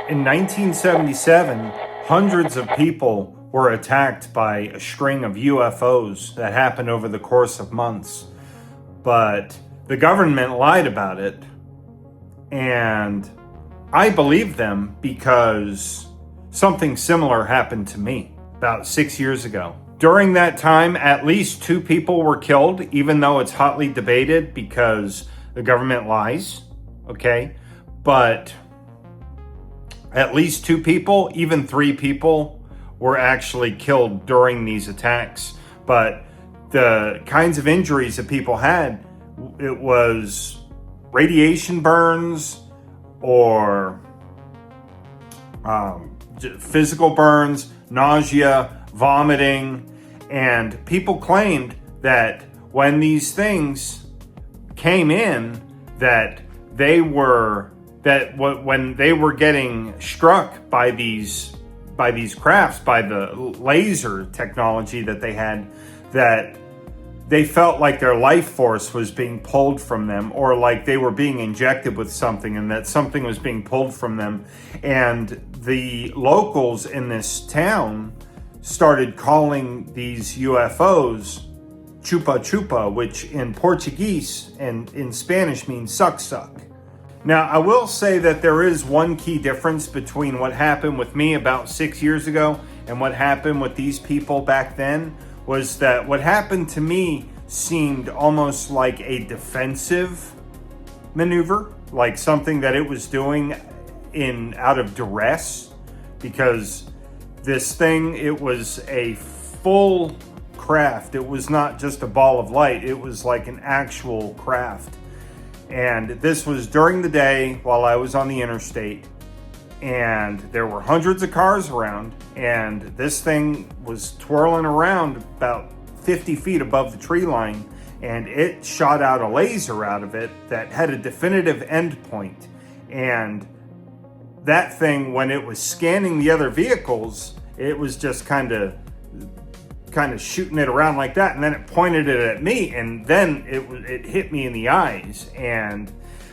In 1977, hundreds of people were attacked by a string of UFOs that happened over the course of months. But the government lied about it, and I believed them because something similar happened to me about 6 years ago. During that time, at least 2 people were killed, even though it's hotly debated because the government lies, okay? But at least 2 people, even 3 people, were actually killed during these attacks. But the kinds of injuries that people had, it was radiation burns or physical burns, nausea, vomiting. And people claimed that when these things came in, that when they were getting struck by these crafts, by the laser technology that they had, that they felt like their life force was being pulled from them, or like they were being injected with something and that something was being pulled from them. And the locals in this town started calling these UFOs chupa chupa, which in Portuguese and in Spanish means suck suck. Now, I will say that there is one key difference between what happened with me about 6 years ago and what happened with these people back then, was that what happened to me seemed almost like a defensive maneuver, like something that it was doing out of duress, because this thing, it was a full craft. It was not just a ball of light. It was like an actual craft. And this was during the day while I was on the interstate, and there were hundreds of cars around, and this thing was twirling around about 50 feet above the tree line, and it shot out a laser out of it that had a definitive end point. And that thing, when it was scanning the other vehicles, it was just kind of shooting it around like that, and then it pointed it at me, and then it hit me in the eyes, and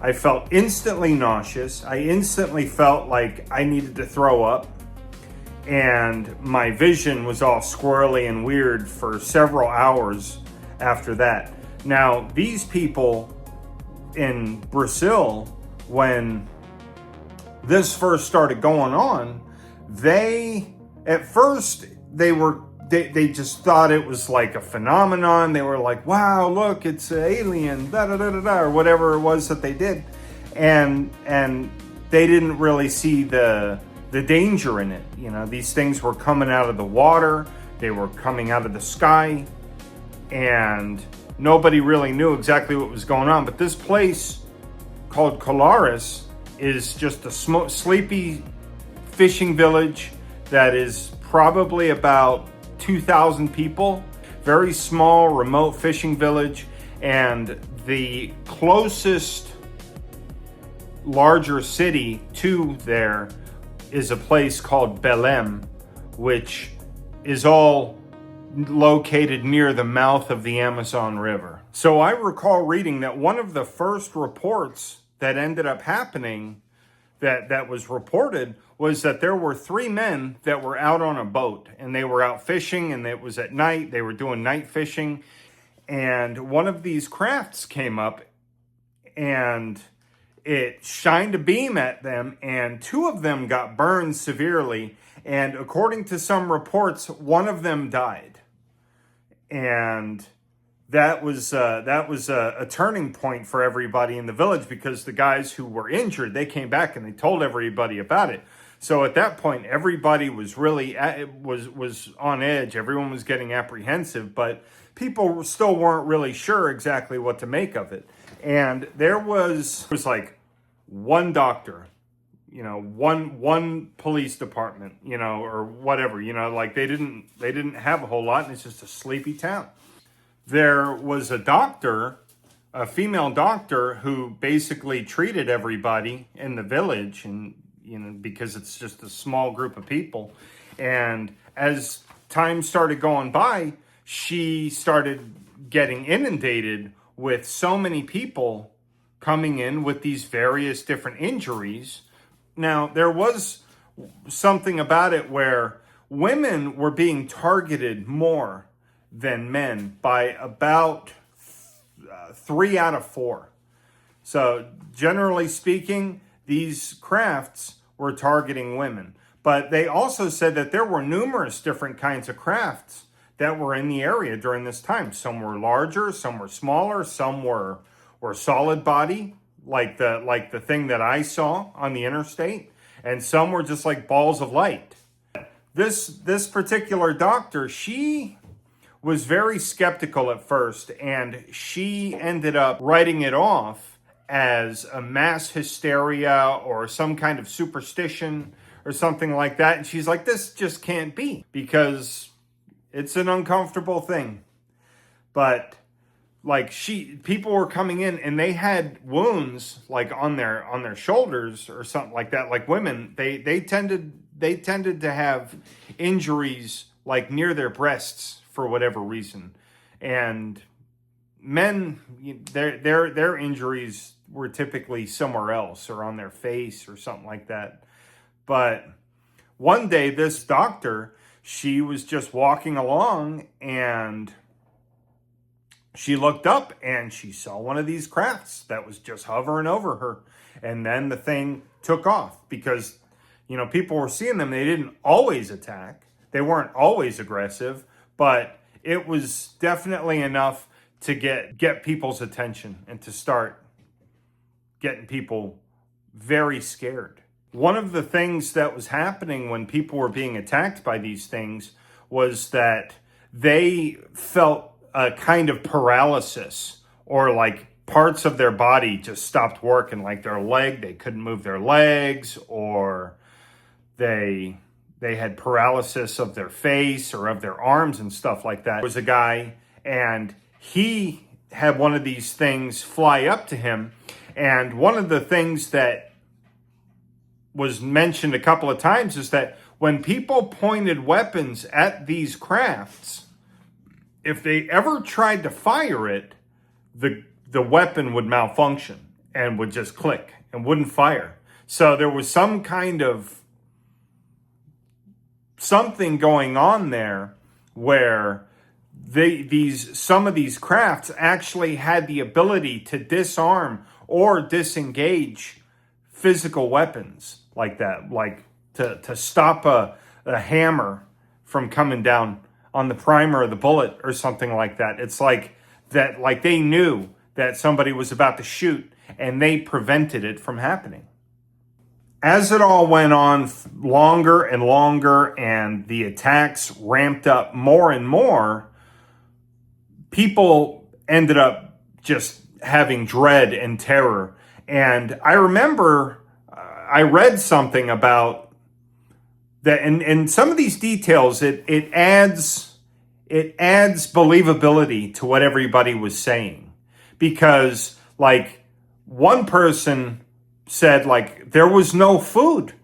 I felt instantly nauseous. I instantly felt like I needed to throw up, and my vision was all squirrely and weird for several hours after that. Now, these people in Brazil, when this first started going on, they just thought it was like a phenomenon. They were like, wow, look, it's an alien, da da da da da, or whatever it was that they did. And they didn't really see the danger in it. You know, these things were coming out of the water, they were coming out of the sky, and nobody really knew exactly what was going on. But this place called Colares is just a sleepy fishing village that is probably about 2,000 people, very small, remote fishing village. And the closest larger city to there is a place called Belém, which is all located near the mouth of the Amazon River. So I recall reading that one of the first reports that ended up happening, that was reported, was that there were 3 men that were out on a boat, and they were out fishing, and it was at night. They were doing night fishing, and one of these crafts came up, and it shined a beam at them, and 2 of them got burned severely, and according to some reports, one of them died. And that was a turning point for everybody in the village, because the guys who were injured, they came back and they told everybody about it. So at that point, everybody was really was on edge. Everyone was getting apprehensive, but people still weren't really sure exactly what to make of it. And there was like one doctor, you know, one police department, you know, or whatever, you know, like they didn't have a whole lot, and it's just a sleepy town. There was a doctor, a female doctor, who basically treated everybody in the village, and you know, because it's just a small group of people. And as time started going by, she started getting inundated with so many people coming in with these various different injuries, Now, there was something about it where women were being targeted more than men by about 3 out of 4. So generally speaking, these crafts were targeting women. But they also said that there were numerous different kinds of crafts that were in the area during this time. Some were larger, some were smaller, some were solid body, like the thing that I saw on the interstate, and some were just like balls of light. This particular doctor, she was very skeptical at first, and she ended up writing it off as a mass hysteria or some kind of superstition or something like that. And she's like, this just can't be, because it's an uncomfortable thing. But like, people were coming in and they had wounds like on their shoulders or something like that. Like women, they tended to have injuries like near their breasts for whatever reason. And men, their injuries were typically somewhere else or on their face or something like that. But one day, this doctor, she was just walking along and she looked up and she saw one of these crafts that was just hovering over her. And then the thing took off because, people were seeing them. They didn't always attack. They weren't always aggressive, but it was definitely enough to get people's attention and to start getting people very scared. One of the things that was happening when people were being attacked by these things was that they felt a kind of paralysis, or like parts of their body just stopped working, like they couldn't move their legs, or they had paralysis of their face or of their arms and stuff like that. There was a guy, and he had one of these things fly up to him, and one of the things that was mentioned a couple of times is that when people pointed weapons at these crafts, if they ever tried to fire it, the weapon would malfunction and would just click and wouldn't fire. So there was some kind of something going on there where some of these crafts actually had the ability to disarm or disengage physical weapons like that, like to stop a hammer from coming down on the primer of the bullet or something like that. It's like that, like they knew that somebody was about to shoot and they prevented it from happening. As it all went on longer and longer and the attacks ramped up more and more, people ended up just having dread and terror. And I remember I read something about that, and some of these details, it adds believability to what everybody was saying. Because like one person said, like, there was no food,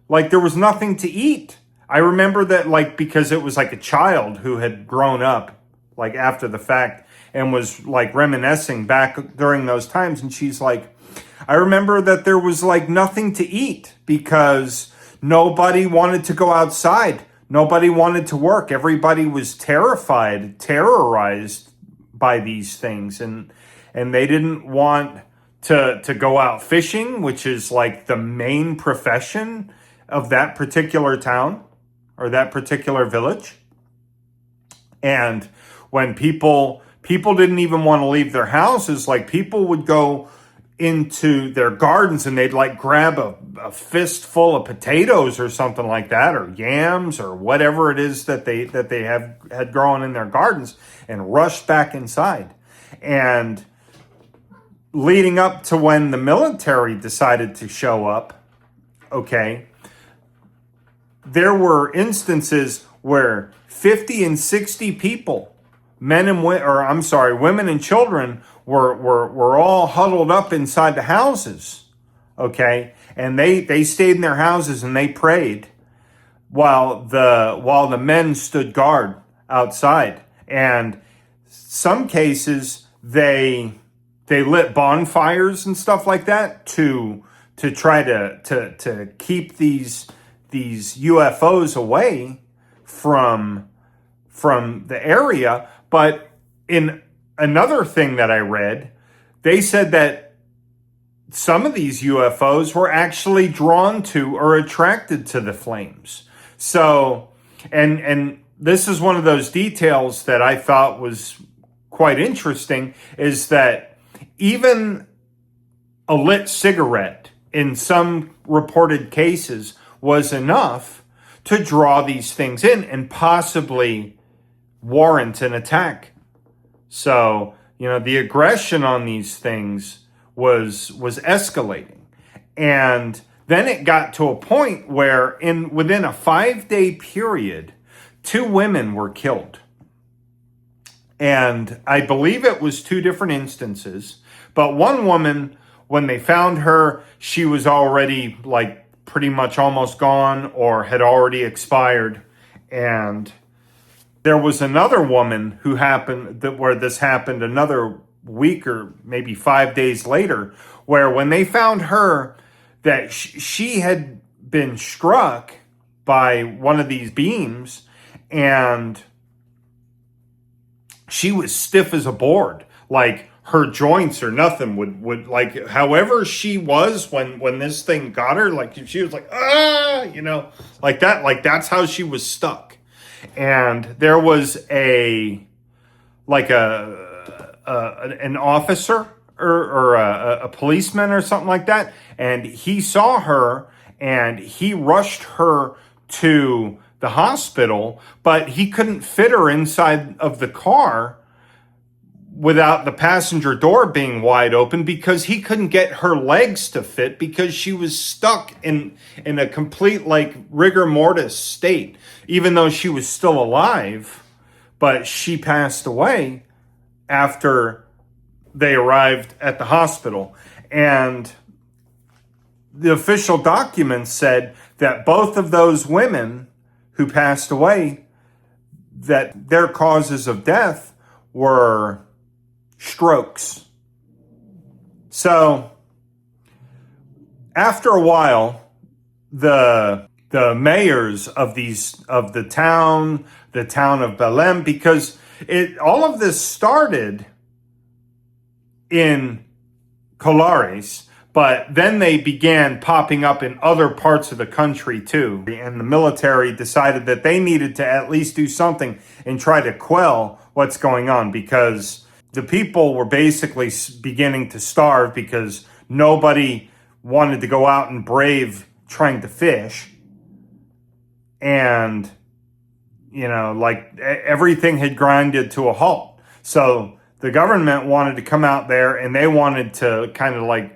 like there was nothing to eat. I remember that, like, because it was like a child who had grown up like after the fact and was like reminiscing back during those times. And she's like, I remember that there was like nothing to eat because nobody wanted to go outside. Nobody wanted to work. Everybody was terrified, terrorized by these things. And they didn't want to go out fishing, which is like the main profession of that particular town or that particular village. And when people didn't even want to leave their houses, like people would go into their gardens and they'd like grab a fistful of potatoes or something like that, or yams or whatever it is that they had grown in their gardens, and rush back inside. And leading up to when the military decided to show up, okay, there were instances where 50 and 60 people, women and children were all huddled up inside the houses, okay? And they stayed in their houses and they prayed while the men stood guard outside. And some cases they lit bonfires and stuff like that to to try to keep these UFOs away from the area. But in another thing that I read, they said that some of these UFOs were actually drawn to or attracted to the flames. So, and this is one of those details that I thought was quite interesting, is that even a lit cigarette in some reported cases was enough to draw these things in and possibly warrant an attack. So, the aggression on these things was escalating. And then it got to a point where within a 5-day period, 2 women were killed. And I believe it was 2 different instances, but one woman, when they found her, she was already pretty much almost gone or had already expired. And there was another woman where this happened another week or maybe 5 days later, where when they found her, that she had been struck by one of these beams and she was stiff as a board. Like, her joints or nothing would like, however she was when this thing got her, like she was like, like that, like that's how she was stuck. And there was an officer or a policeman or something like that, and he saw her and he rushed her to the hospital, but he couldn't fit her inside of the car without the passenger door being wide open, because he couldn't get her legs to fit because she was stuck in a complete rigor mortis state, even though she was still alive. But she passed away after they arrived at the hospital. And the official documents said that both of those women who passed away, that their causes of death were strokes. So after a while, the mayors of the town of Belém, because all of this started in Colares, but then they began popping up in other parts of the country too. And the military decided that they needed to at least do something and try to quell what's going on, because the people were basically beginning to starve because nobody wanted to go out and brave trying to fish. And, everything had grinded to a halt. So the government wanted to come out there and they wanted to kind of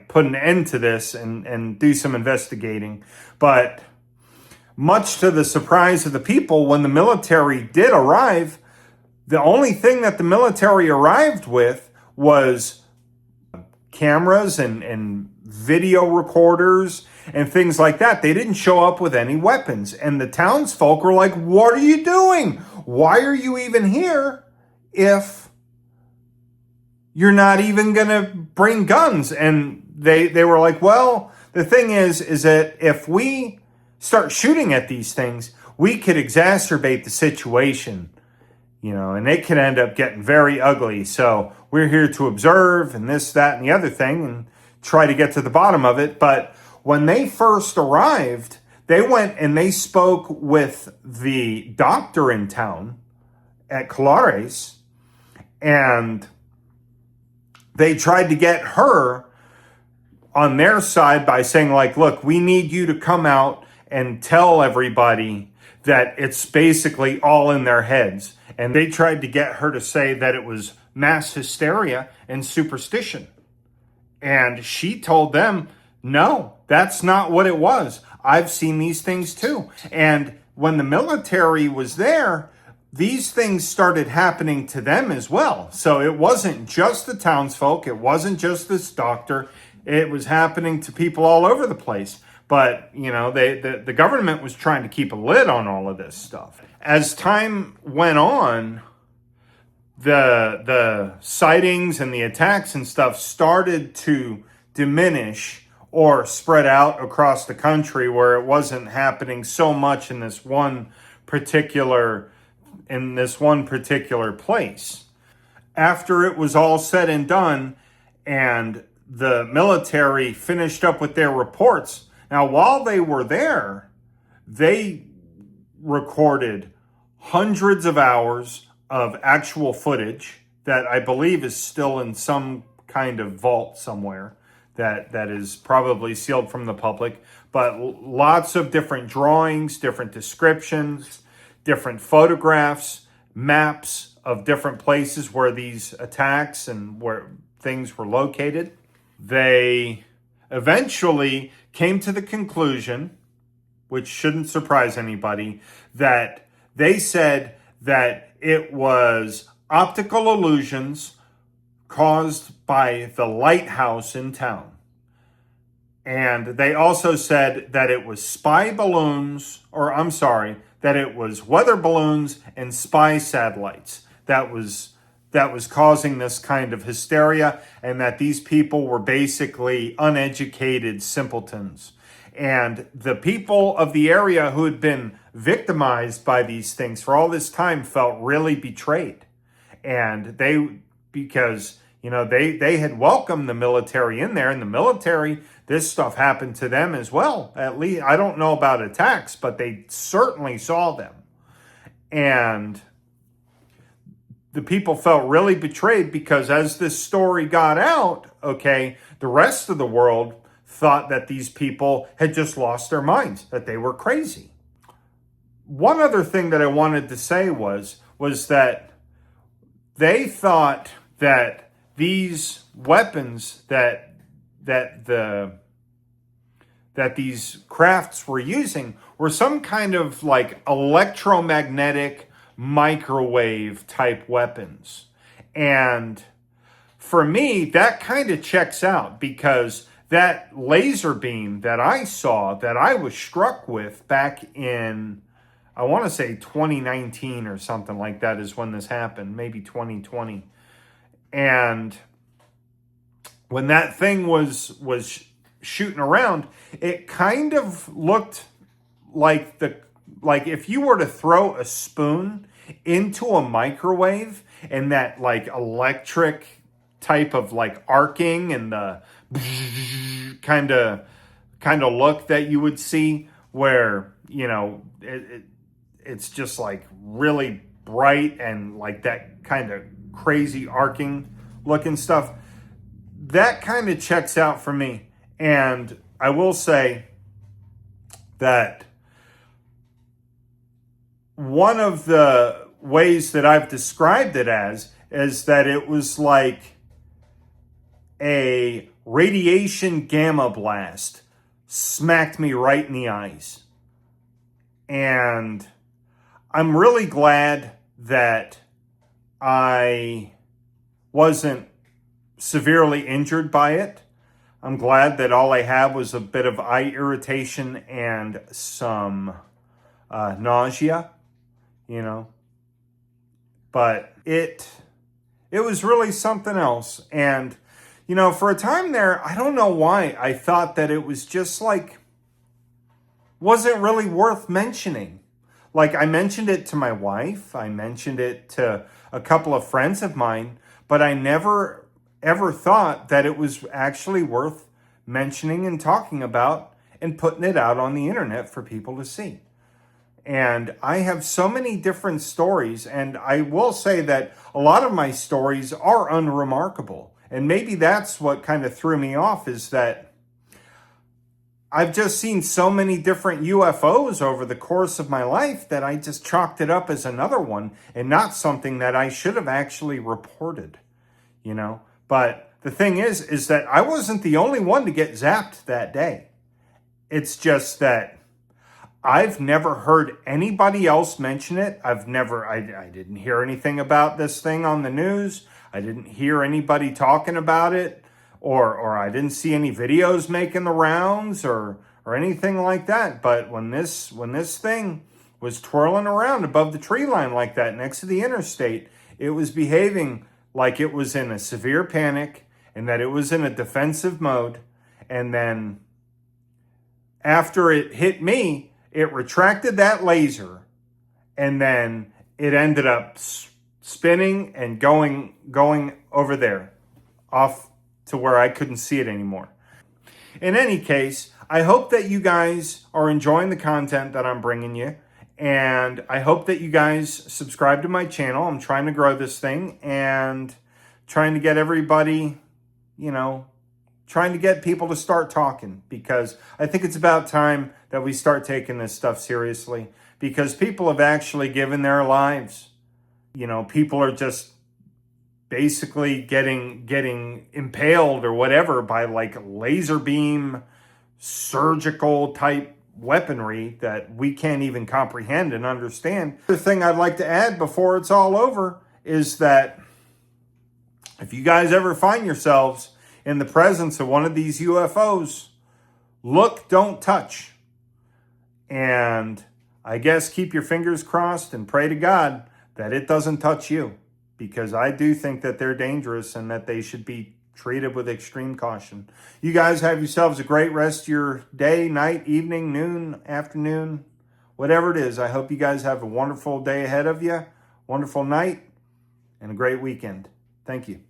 put an end to this and do some investigating. But much to the surprise of the people, when the military did arrive, the only thing that the military arrived with was cameras and video recorders and things like that. They didn't show up with any weapons. And the townsfolk were like, "What are you doing? Why are you even here if you're not even going to bring guns?" And they were like, "Well, the thing is that if we start shooting at these things, we could exacerbate the situation. And it can end up getting very ugly. So we're here to observe and this, that, and the other thing and try to get to the bottom of it." But when they first arrived, they went and they spoke with the doctor in town at Colares, and they tried to get her on their side by saying, "Look, we need you to come out and tell everybody that it's basically all in their heads." And they tried to get her to say that it was mass hysteria and superstition. And she told them, "No, that's not what it was. I've seen these things too." And when the military was there, these things started happening to them as well. So it wasn't just the townsfolk. It wasn't just this doctor. It was happening to people all over the place. But, the government was trying to keep a lid on all of this stuff. As time went on, the sightings and the attacks and stuff started to diminish or spread out across the country where it wasn't happening so much in this one particular place. After it was all said and done and the military finished up with their reports, now while they were there, they recorded hundreds of hours of actual footage that I believe is still in some kind of vault somewhere that is probably sealed from the public, but lots of different drawings, different descriptions, different photographs, maps of different places where these attacks and where things were located. They eventually came to the conclusion, which shouldn't surprise anybody, that they said that it was optical illusions caused by the lighthouse in town. And they also said that it was that it was weather balloons and spy satellites that was causing this kind of hysteria, and that these people were basically uneducated simpletons. And the people of the area who had been victimized by these things for all this time felt really betrayed. And because they had welcomed the military in there, and the military, this stuff happened to them as well. At least, I don't know about attacks, but they certainly saw them. And the people felt really betrayed because as this story got out, the rest of the world thought that these people had just lost their minds, that they were crazy. One other thing that I wanted to say was that they thought that these weapons that these crafts were using were some kind of like electromagnetic microwave type weapons. And for me, that kind of checks out, because that laser beam that I saw, that I was struck with back in, I want to say 2019 or something like that is when this happened, maybe 2020. And when that thing was shooting around, it kind of looked like if you were to throw a spoon into a microwave, and that like electric type of like arcing and the kind of look that you would see, where it's just like really bright and like that kind of crazy arcing looking stuff. That kind of checks out for me. And I will say that one of the ways that I've described it as is that it was like a radiation gamma blast smacked me right in the eyes. And I'm really glad that I wasn't severely injured by it. I'm glad that all I had was a bit of eye irritation and some nausea, But it was really something else. And, for a time there, I don't know why, I thought that it was just like, wasn't really worth mentioning. Like, I mentioned it to my wife, I mentioned it to a couple of friends of mine, but I never ever thought that it was actually worth mentioning and talking about and putting it out on the internet for people to see. And I have so many different stories, and I will say that a lot of my stories are unremarkable. And maybe that's what kind of threw me off, is that I've just seen so many different UFOs over the course of my life that I just chalked it up as another one and not something that I should have actually reported, But the thing is that I wasn't the only one to get zapped that day. It's just that I've never heard anybody else mention it. I didn't hear anything about this thing on the news. I didn't hear anybody talking about it, or I didn't see any videos making the rounds or anything like that. But when this thing was twirling around above the tree line like that next to the interstate, it was behaving like it was in a severe panic and that it was in a defensive mode. And then after it hit me, it retracted that laser, and then it ended up spinning and going over there, off to where I couldn't see it anymore. In any case, I hope that you guys are enjoying the content that I'm bringing you, and I hope that you guys subscribe to my channel. I'm trying to grow this thing and trying to get everybody, trying to get people to start talking, because I think it's about time that we start taking this stuff seriously, because people have actually given their lives. People are just basically getting impaled or whatever by like laser beam surgical type weaponry that we can't even comprehend and understand. The thing I'd like to add before it's all over is that if you guys ever find yourselves in the presence of one of these UFOs, look, don't touch. And I guess keep your fingers crossed and pray to God that it doesn't touch you, because I do think that they're dangerous and that they should be treated with extreme caution. You guys have yourselves a great rest of your day, night, evening, noon, afternoon, whatever it is. I hope you guys have a wonderful day ahead of you, wonderful night, and a great weekend. Thank you.